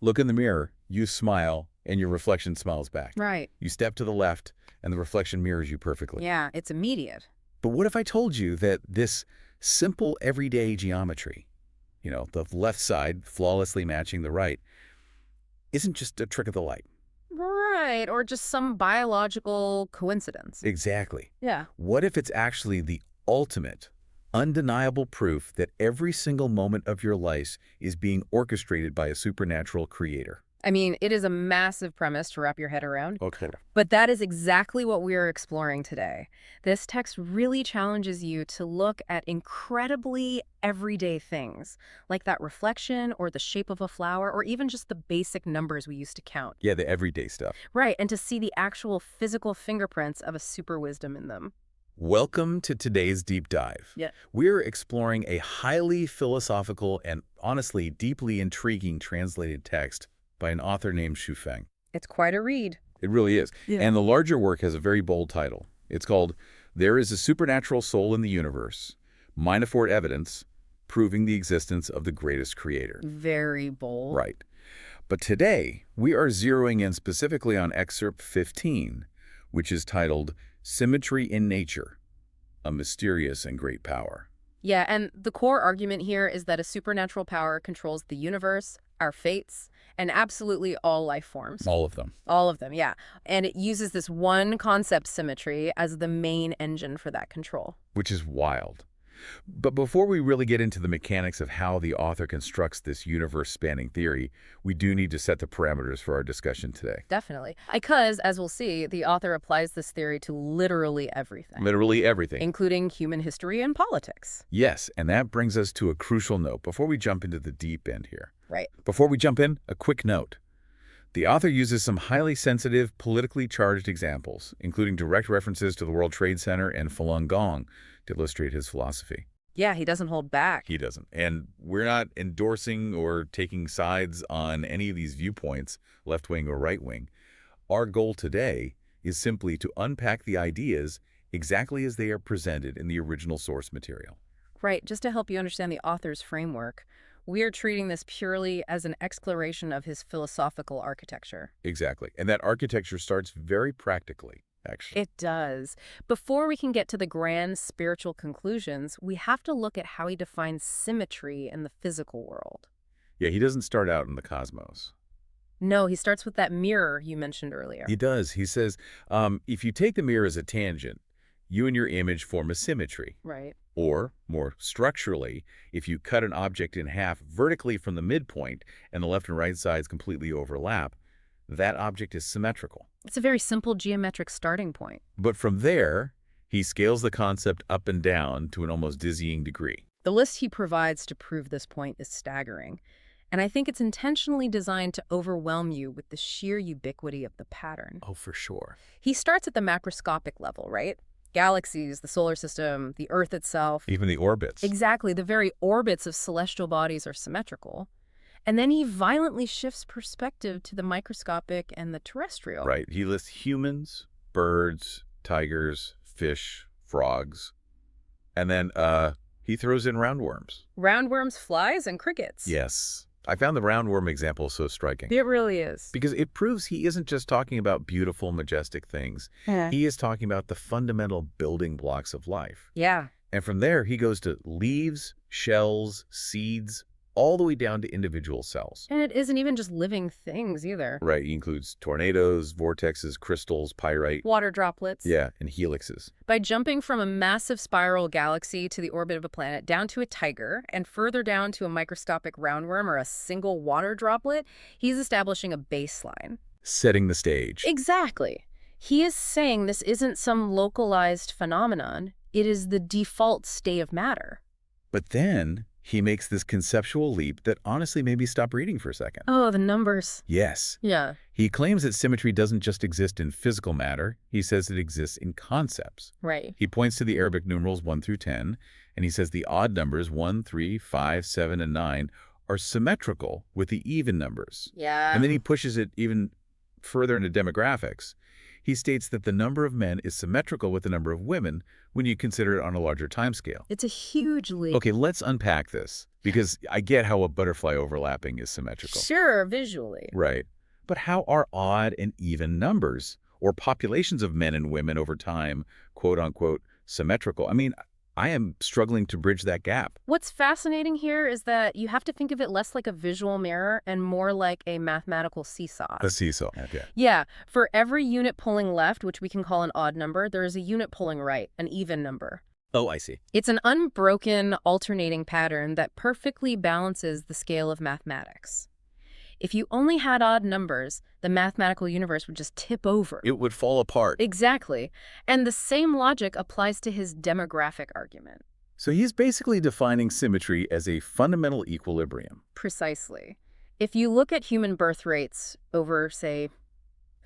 Look in the mirror, you smile, and your reflection smiles back. Right. You step to the left, and the reflection mirrors you perfectly. Yeah, it's immediate. But what if I told you that this simple everyday geometry, the left side flawlessly matching the right, isn't just a trick of the light? Right, or just some biological coincidence. Exactly. Yeah. What if it's actually the ultimate, undeniable proof that every single moment of your life is being orchestrated by a supernatural creator? I mean, it is a massive premise to wrap your head around. Okay. But that is exactly what we are exploring today. This text really challenges you to look at incredibly everyday things, like that reflection or the shape of a flower or even just the basic numbers we used to count. Yeah, the everyday stuff. Right, and to see the actual physical fingerprints of a super wisdom in them. Welcome to today's deep dive. Yeah. We're exploring a highly philosophical and honestly deeply intriguing translated text by an author named Xu Feng. It's quite a read. It really is. Yeah. And the larger work has a very bold title. It's called There is a Supernatural Soul in the Universe, Metaphor Evidence, Proving the Existence of the Greatest Creator. Very bold. Right. But today, we are zeroing in specifically on excerpt 15, which is titled Symmetry in Nature, a Mysterious and Great Power. Yeah, and the core argument here is that a supernatural power controls the universe, our fates, and absolutely all life forms. All of them. All of them, yeah. And it uses this one concept, symmetry, as the main engine for that control. Which is wild. But before we really get into the mechanics of how the author constructs this universe-spanning theory, we do need to set the parameters for our discussion today. Definitely. Because, as we'll see, the author applies this theory to literally everything. Literally everything. Including human history and politics. Yes, and that brings us to a crucial note before we jump into the deep end here. Right. Before we jump in, a quick note. The author uses some highly sensitive, politically charged examples, including direct references to the World Trade Center and Falun Gong to illustrate his philosophy. Yeah, he doesn't hold back. He doesn't. And we're not endorsing or taking sides on any of these viewpoints, left-wing or right-wing. Our goal today is simply to unpack the ideas exactly as they are presented in the original source material. Right, just to help you understand the author's framework, we are treating this purely as an exploration of his philosophical architecture. Exactly. And that architecture starts very practically, actually. It does. Before we can get to the grand spiritual conclusions, we have to look at how he defines symmetry in the physical world. Yeah, he doesn't start out in the cosmos. No, he starts with that mirror you mentioned earlier. He does. He says, if you take the mirror as a tangent, you and your image form a symmetry. Right. Or, more structurally, if you cut an object in half vertically from the midpoint and the left and right sides completely overlap, that object is symmetrical. It's a very simple geometric starting point. But from there, he scales the concept up and down to an almost dizzying degree. The list he provides to prove this point is staggering. And I think it's intentionally designed to overwhelm you with the sheer ubiquity of the pattern. Oh, for sure. He starts at the macroscopic level, right? Galaxies, the solar system, the Earth itself. Even the orbits. Exactly. The very orbits of celestial bodies are symmetrical. And then he violently shifts perspective to the microscopic and the terrestrial. Right. He lists humans, birds, tigers, fish, frogs. And then he throws in roundworms. Roundworms, flies, and crickets. Yes. I found the roundworm example so striking. It really is. Because it proves he isn't just talking about beautiful, majestic things. Yeah. He is talking about the fundamental building blocks of life. Yeah. And from there, he goes to leaves, shells, seeds, all the way down to individual cells. And it isn't even just living things either. Right. He includes tornadoes, vortexes, crystals, pyrite. Water droplets. Yeah, and helixes. By jumping from a massive spiral galaxy to the orbit of a planet, down to a tiger, and further down to a microscopic roundworm or a single water droplet, he's establishing a baseline. Setting the stage. Exactly. He is saying this isn't some localized phenomenon. It is the default state of matter. But then he makes this conceptual leap that honestly made me stop reading for a second. Oh, the numbers. Yes. Yeah. He claims that symmetry doesn't just exist in physical matter. He says it exists in concepts. Right. He points to the Arabic numerals 1 through 10, and he says the odd numbers 1, 3, 5, 7, and 9 are symmetrical with the even numbers. Yeah. And then he pushes it even further into demographics. He states that the number of men is symmetrical with the number of women when you consider it on a larger timescale. It's a huge leap. Okay, let's unpack this. Because I get how a butterfly overlapping is symmetrical. Sure, visually. Right. But how are odd and even numbers, or populations of men and women over time, quote unquote, symmetrical? I mean, I am struggling to bridge that gap. What's fascinating here is that you have to think of it less like a visual mirror and more like a mathematical seesaw. A seesaw. Okay. Yeah, for every unit pulling left, which we can call an odd number, there is a unit pulling right, an even number. Oh, I see. It's an unbroken, alternating pattern that perfectly balances the scale of mathematics. If you only had odd numbers, the mathematical universe would just tip over. It would fall apart. Exactly. And the same logic applies to his demographic argument. So he's basically defining symmetry as a fundamental equilibrium. Precisely. If you look at human birth rates over, say,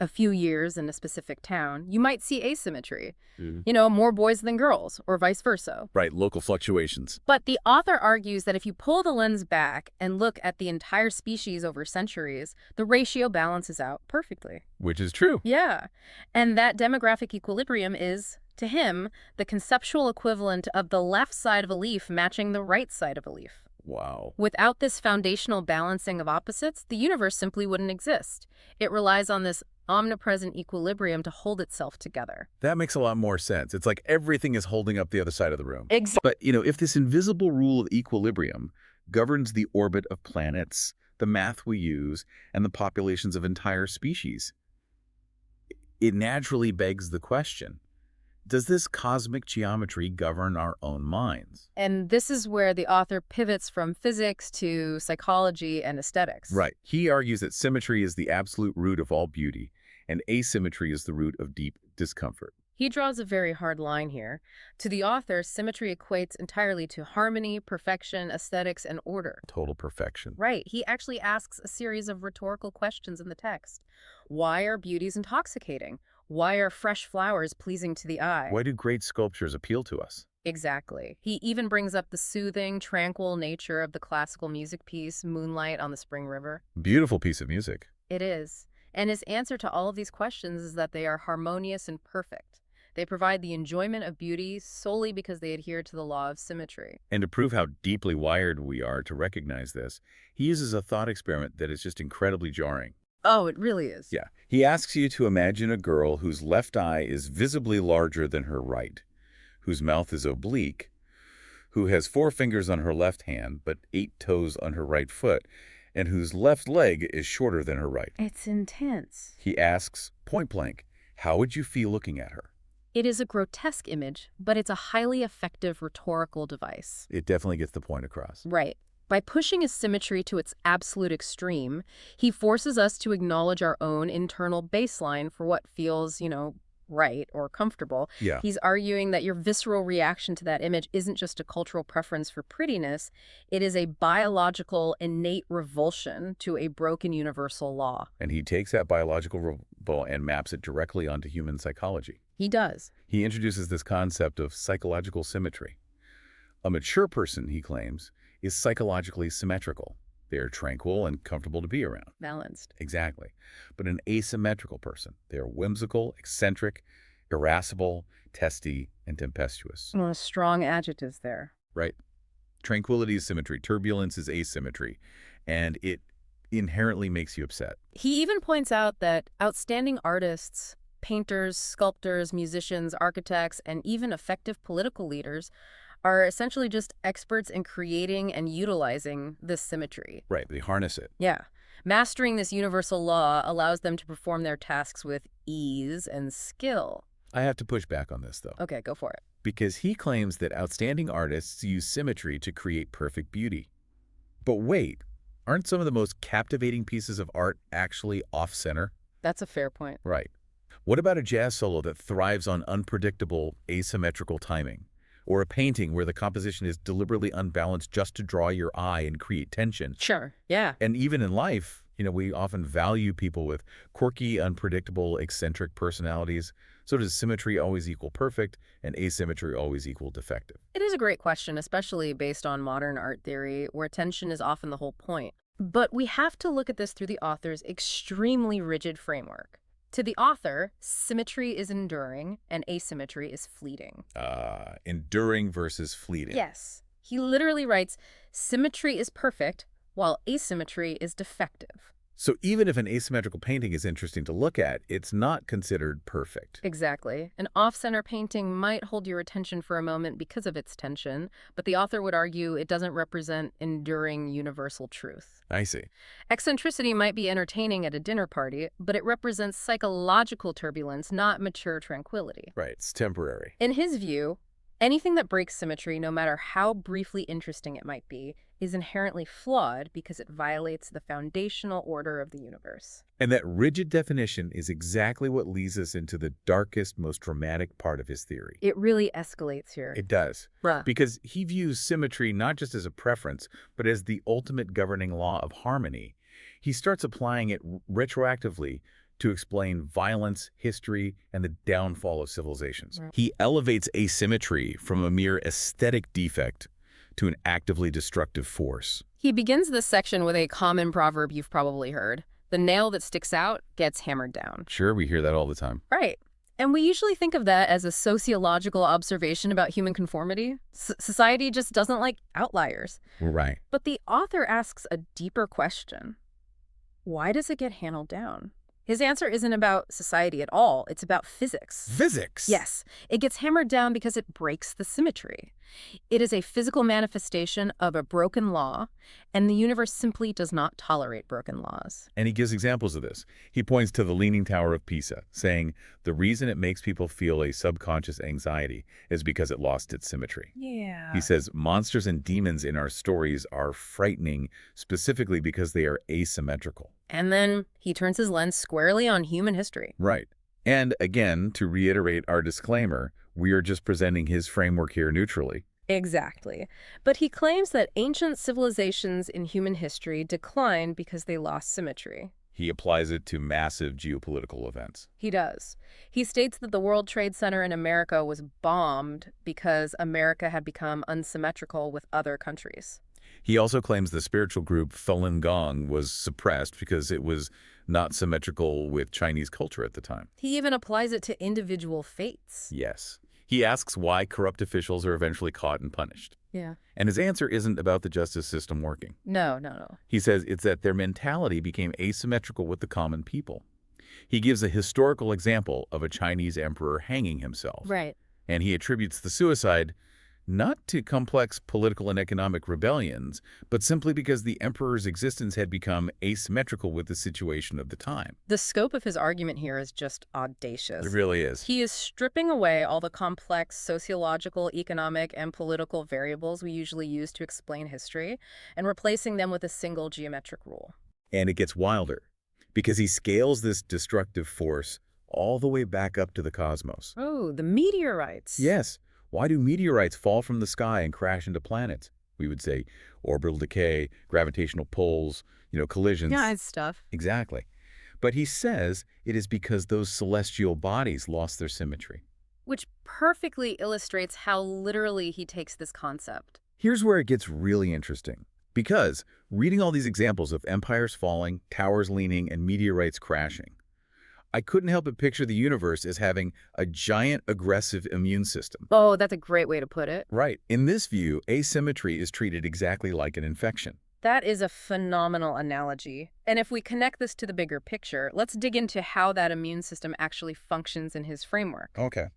a few years in a specific town, you might see asymmetry. You know, more boys than girls, or vice versa. Right, local fluctuations. But the author argues that if you pull the lens back and look at the entire species over centuries, the ratio balances out perfectly. Which is true. Yeah. And that demographic equilibrium is, to him, the conceptual equivalent of the left side of a leaf matching the right side of a leaf. Wow. Without this foundational balancing of opposites, the universe simply wouldn't exist. It relies on this omnipresent equilibrium to hold itself together. That makes a lot more sense. It's like everything is holding up the other side of the room. Exactly. But, if this invisible rule of equilibrium governs the orbit of planets, the math we use, and the populations of entire species, it naturally begs the question, does this cosmic geometry govern our own minds? And this is where the author pivots from physics to psychology and aesthetics. Right. He argues that symmetry is the absolute root of all beauty, and asymmetry is the root of deep discomfort. He draws a very hard line here. To the author, symmetry equates entirely to harmony, perfection, aesthetics, and order. Total perfection. Right. He actually asks a series of rhetorical questions in the text. Why are beauties intoxicating? Why are fresh flowers pleasing to the eye? Why do great sculptures appeal to us? Exactly. He even brings up the soothing, tranquil nature of the classical music piece, Moonlight on the Spring River. Beautiful piece of music. It is. And his answer to all of these questions is that they are harmonious and perfect. They provide the enjoyment of beauty solely because they adhere to the law of symmetry. And to prove how deeply wired we are to recognize this, he uses a thought experiment that is just incredibly jarring. Oh, it really is. Yeah. He asks you to imagine a girl whose left eye is visibly larger than her right, whose mouth is oblique, who has 4 fingers on her left hand but 8 toes on her right foot, and whose left leg is shorter than her right. It's intense. He asks, point blank, how would you feel looking at her? It is a grotesque image, but it's a highly effective rhetorical device. It definitely gets the point across. Right. By pushing his symmetry to its absolute extreme, he forces us to acknowledge our own internal baseline for what feels, right or comfortable. Yeah. He's arguing that your visceral reaction to that image isn't just a cultural preference for prettiness, it is a biological, innate revulsion to a broken universal law. And he takes that biological revulsion and maps it directly onto human psychology. He does. He introduces this concept of psychological symmetry. A mature person, he claims, is psychologically symmetrical. They are tranquil and comfortable to be around. Balanced. Exactly. But an asymmetrical person, they are whimsical, eccentric, irascible, testy, and tempestuous. Well, strong adjectives there. Right. Tranquility is symmetry. Turbulence is asymmetry. And it inherently makes you upset. He even points out that outstanding artists, painters, sculptors, musicians, architects, and even effective political leaders are essentially just experts in creating and utilizing this symmetry. Right, they harness it. Yeah. Mastering this universal law allows them to perform their tasks with ease and skill. I have to push back on this, though. Okay, go for it. Because he claims that outstanding artists use symmetry to create perfect beauty. But wait, aren't some of the most captivating pieces of art actually off-center? That's a fair point. Right. What about a jazz solo that thrives on unpredictable, asymmetrical timing? Or a painting where the composition is deliberately unbalanced just to draw your eye and create tension? Sure, yeah. And even in life, we often value people with quirky, unpredictable, eccentric personalities. So does symmetry always equal perfect and asymmetry always equal defective? It is a great question, especially based on modern art theory, where tension is often the whole point. But we have to look at this through the author's extremely rigid framework. To the author, symmetry is enduring and asymmetry is fleeting. Enduring versus fleeting. Yes. He literally writes, symmetry is perfect, while asymmetry is defective. So even if an asymmetrical painting is interesting to look at, it's not considered perfect. Exactly. An off-center painting might hold your attention for a moment because of its tension, but the author would argue it doesn't represent enduring universal truth. I see. Eccentricity might be entertaining at a dinner party, but it represents psychological turbulence, not mature tranquility. Right, it's temporary. In his view, anything that breaks symmetry, no matter how briefly interesting it might be, is inherently flawed because it violates the foundational order of the universe. And that rigid definition is exactly what leads us into the darkest, most dramatic part of his theory. It really escalates here. It does. Bruh. Because he views symmetry not just as a preference, but as the ultimate governing law of harmony. He starts applying it retroactively to explain violence, history, and the downfall of civilizations. Right. He elevates asymmetry from a mere aesthetic defect to an actively destructive force. He begins this section with a common proverb you've probably heard. The nail that sticks out gets hammered down. Sure, we hear that all the time. Right. And we usually think of that as a sociological observation about human conformity. Society just doesn't like outliers. Right. But the author asks a deeper question. Why does it get hammered down? His answer isn't about society at all. It's about physics. Physics? Yes. It gets hammered down because it breaks the symmetry. It is a physical manifestation of a broken law, and the universe simply does not tolerate broken laws. And he gives examples of this. He points to the Leaning Tower of Pisa, saying the reason it makes people feel a subconscious anxiety is because it lost its symmetry. Yeah. He says monsters and demons in our stories are frightening specifically because they are asymmetrical. And then he turns his lens squarely on human history. Right. And again, to reiterate our disclaimer, we are just presenting his framework here neutrally. Exactly. But he claims that ancient civilizations in human history declined because they lost symmetry. He applies it to massive geopolitical events. He does. He states that the World Trade Center in America was bombed because America had become unsymmetrical with other countries. He also claims the spiritual group Falun Gong was suppressed because it was not symmetrical with Chinese culture at the time. He even applies it to individual fates. Yes. He asks why corrupt officials are eventually caught and punished. Yeah. And his answer isn't about the justice system working. No. He says it's that their mentality became asymmetrical with the common people. He gives a historical example of a Chinese emperor hanging himself. Right. And he attributes the suicide not to complex political and economic rebellions, but simply because the emperor's existence had become asymmetrical with the situation of the time. The scope of his argument here is just audacious. It really is. He is stripping away all the complex sociological, economic, and political variables we usually use to explain history and replacing them with a single geometric rule. And it gets wilder because he scales this destructive force all the way back up to the cosmos. Oh, the meteorites. Yes. Why do meteorites fall from the sky and crash into planets? We would say orbital decay, gravitational pulls, collisions. Yeah, it's stuff. Exactly. But he says it is because those celestial bodies lost their symmetry. Which perfectly illustrates how literally he takes this concept. Here's where it gets really interesting. Because reading all these examples of empires falling, towers leaning, and meteorites crashing, I couldn't help but picture the universe as having a giant aggressive immune system. Oh, that's a great way to put it. Right. In this view, asymmetry is treated exactly like an infection. That is a phenomenal analogy. And if we connect this to the bigger picture, let's dig into how that immune system actually functions in his framework. Okay.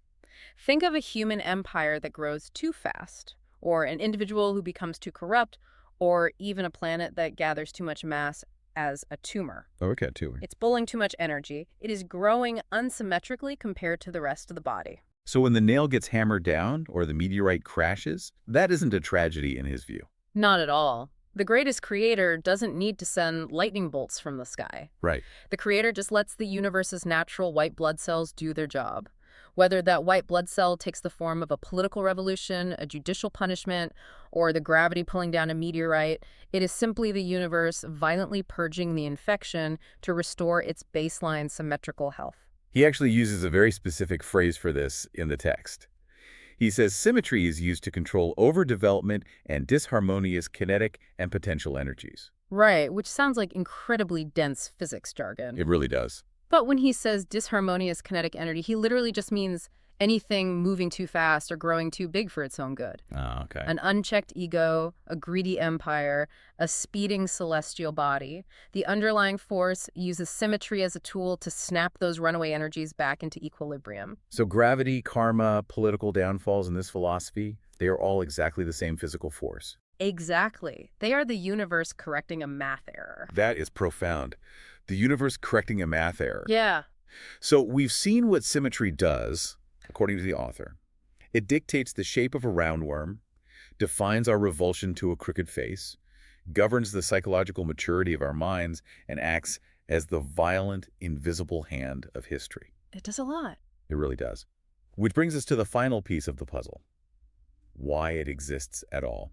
Think of a human empire that grows too fast, or an individual who becomes too corrupt, or even a planet that gathers too much mass as a tumor. Okay, tumor. It's pulling too much energy. It is growing unsymmetrically compared to the rest of the body. So when the nail gets hammered down or the meteorite crashes, that isn't a tragedy in his view. Not at all. The greatest creator doesn't need to send lightning bolts from the sky. Right. The creator just lets the universe's natural white blood cells do their job. Whether that white blood cell takes the form of a political revolution, a judicial punishment, or the gravity pulling down a meteorite, it is simply the universe violently purging the infection to restore its baseline symmetrical health. He actually uses a very specific phrase for this in the text. He says symmetry is used to control overdevelopment and disharmonious kinetic and potential energies. Right, which sounds like incredibly dense physics jargon. It really does. But when he says disharmonious kinetic energy, he literally just means Anything moving too fast or growing too big for its own good. Oh, okay. An unchecked ego, a greedy empire, a speeding celestial body. The underlying force uses symmetry as a tool to snap those runaway energies back into equilibrium. So gravity, karma, political downfalls in this philosophy, they are all exactly the same physical force. Exactly. They are the universe correcting a math error. That is profound. The universe correcting a math error. Yeah. So we've seen what symmetry does, according to the author. It dictates the shape of a roundworm, defines our revulsion to a crooked face, governs the psychological maturity of our minds, and acts as the violent, invisible hand of history. It does a lot. It really does. Which brings us to the final piece of the puzzle. Why it exists at all.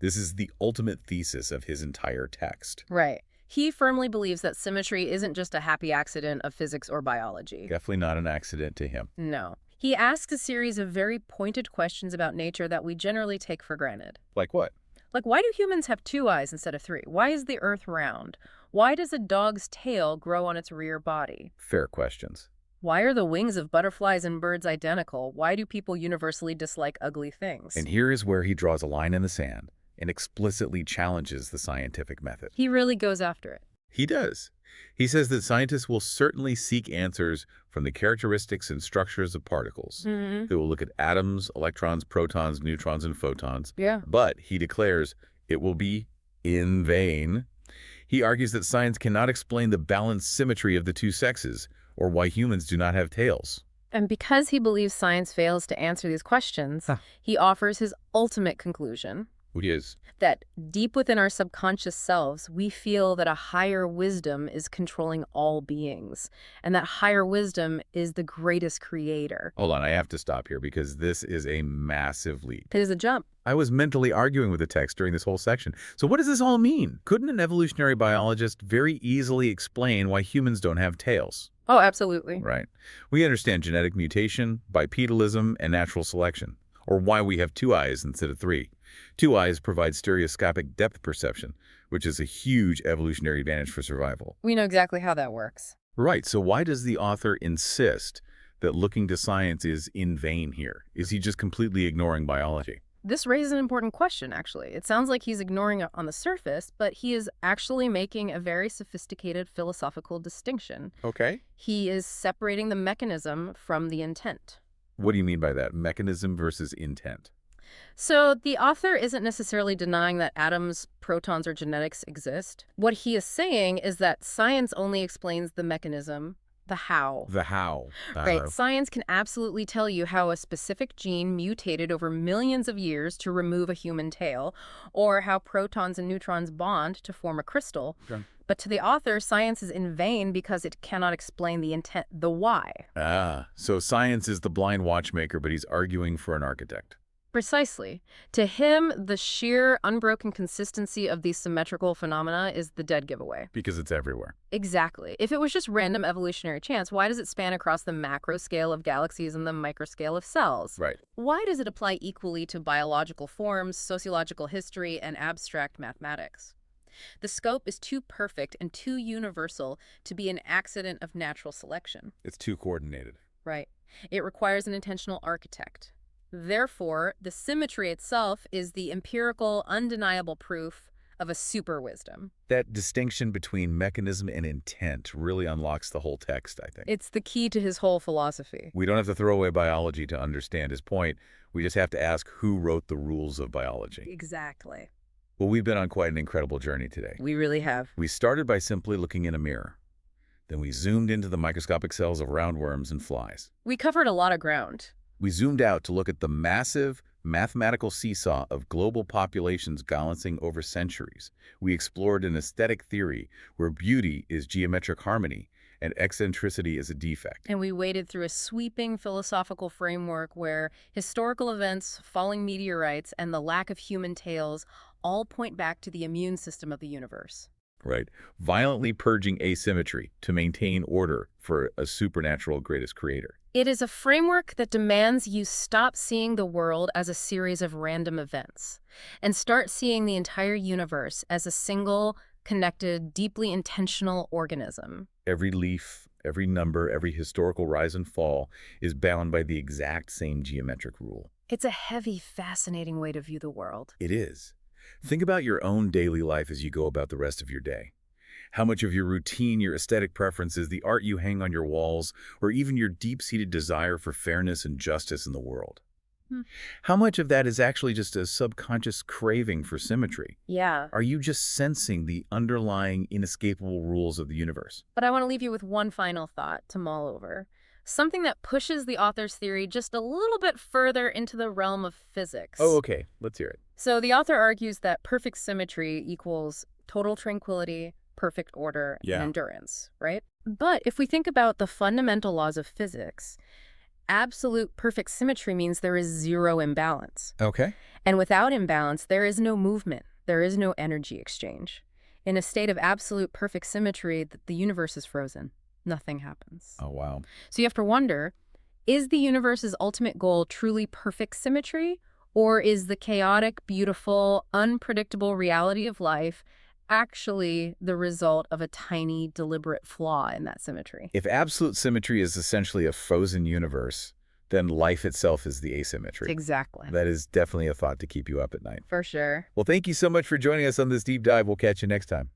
This is the ultimate thesis of his entire text. Right. He firmly believes that symmetry isn't just a happy accident of physics or biology. Definitely not an accident to him. No. He asks a series of very pointed questions about nature that we generally take for granted. Like what? Like, why do humans have 2 eyes instead of 3? Why is the Earth round? Why does a dog's tail grow on its rear body? Fair questions. Why are the wings of butterflies and birds identical? Why do people universally dislike ugly things? And here is where he draws a line in the sand and explicitly challenges the scientific method. He really goes after it. He does. He says that scientists will certainly seek answers from the characteristics and structures of particles. They will look at atoms, electrons, protons, neutrons, and photons. Yeah. But, he declares, it will be in vain. He argues that science cannot explain the balanced symmetry of the two sexes, or why humans do not have tails. And because he believes science fails to answer these questions, he offers his ultimate conclusion. Which is? That deep within our subconscious selves, we feel that a higher wisdom is controlling all beings, and that higher wisdom is the greatest creator. Hold on, I have to stop here because this is a massive leap. It is a jump. I was mentally arguing with the text during this whole section. So what does this all mean? Couldn't an evolutionary biologist very easily explain why humans don't have tails? Oh, absolutely. Right. We understand genetic mutation, bipedalism, and natural selection, or why we have 2 eyes instead of 3. 2 eyes provide stereoscopic depth perception, which is a huge evolutionary advantage for survival. We know exactly how that works. Right, so why does the author insist that looking to science is in vain here? Is he just completely ignoring biology? This raises an important question, actually. It sounds like he's ignoring it on the surface, but he is actually making a very sophisticated philosophical distinction. Okay. He is separating the mechanism from the intent. What do you mean by that? Mechanism versus intent? So the author isn't necessarily denying that atoms, protons, or genetics exist. What he is saying is that science only explains the mechanism, the how. The how. Right. Science can absolutely tell you how a specific gene mutated over millions of years to remove a human tail, or how protons and neutrons bond to form a crystal. Okay. But to the author, science is in vain because it cannot explain the intent, the why. So science is the blind watchmaker, but he's arguing for an architect. Precisely. To him, the sheer, unbroken consistency of these symmetrical phenomena is the dead giveaway. Because it's everywhere. Exactly. If it was just random evolutionary chance, why does it span across the macro scale of galaxies and the micro scale of cells? Right. Why does it apply equally to biological forms, sociological history, and abstract mathematics? The scope is too perfect and too universal to be an accident of natural selection. It's too coordinated. Right. It requires an intentional architect. Therefore, the symmetry itself is the empirical, undeniable proof of a super wisdom. That distinction between mechanism and intent really unlocks the whole text, I think. It's the key to his whole philosophy. We don't have to throw away biology to understand his point. We just have to ask who wrote the rules of biology. Exactly. Well, we've been on quite an incredible journey today. We really have. We started by simply looking in a mirror. Then we zoomed into the microscopic cells of roundworms and flies. We covered a lot of ground. We zoomed out to look at the massive mathematical seesaw of global populations balancing over centuries. We explored an aesthetic theory where beauty is geometric harmony and eccentricity is a defect. And we waded through a sweeping philosophical framework where historical events, falling meteorites, and the lack of human tails all point back to the immune system of the universe. Right. Violently purging asymmetry to maintain order for a supernatural greatest creator. It is a framework that demands you stop seeing the world as a series of random events and start seeing the entire universe as a single, connected, deeply intentional organism. Every leaf, Every number, every historical rise and fall is bound by the exact same geometric rule. It's a heavy, fascinating way to view the world. It is. Think about your own daily life as you go about the rest of your day. How much of your routine, your aesthetic preferences, the art you hang on your walls, or even your deep-seated desire for fairness and justice in the world? Hmm. How much of that is actually just a subconscious craving for symmetry? Yeah. Are you just sensing the underlying inescapable rules of the universe? But I want to leave you with one final thought to mull over. Something that pushes the author's theory just a little bit further into the realm of physics. Oh, okay. Let's hear it. So the author argues that perfect symmetry equals total tranquility, perfect order, and Yeah. endurance, right? But if we think about the fundamental laws of physics, absolute perfect symmetry means there is zero imbalance. Okay. And without imbalance, there is no movement. There is no energy exchange. In a state of absolute perfect symmetry, the universe is frozen. Nothing happens. Oh, wow. So you have to wonder, is the universe's ultimate goal truly perfect symmetry? Or is the chaotic, beautiful, unpredictable reality of life actually the result of a tiny, deliberate flaw in that symmetry? If absolute symmetry is essentially a frozen universe, then life itself is the asymmetry. Exactly. That is definitely a thought to keep you up at night. For sure. Well, thank you so much for joining us on this deep dive. We'll catch you next time.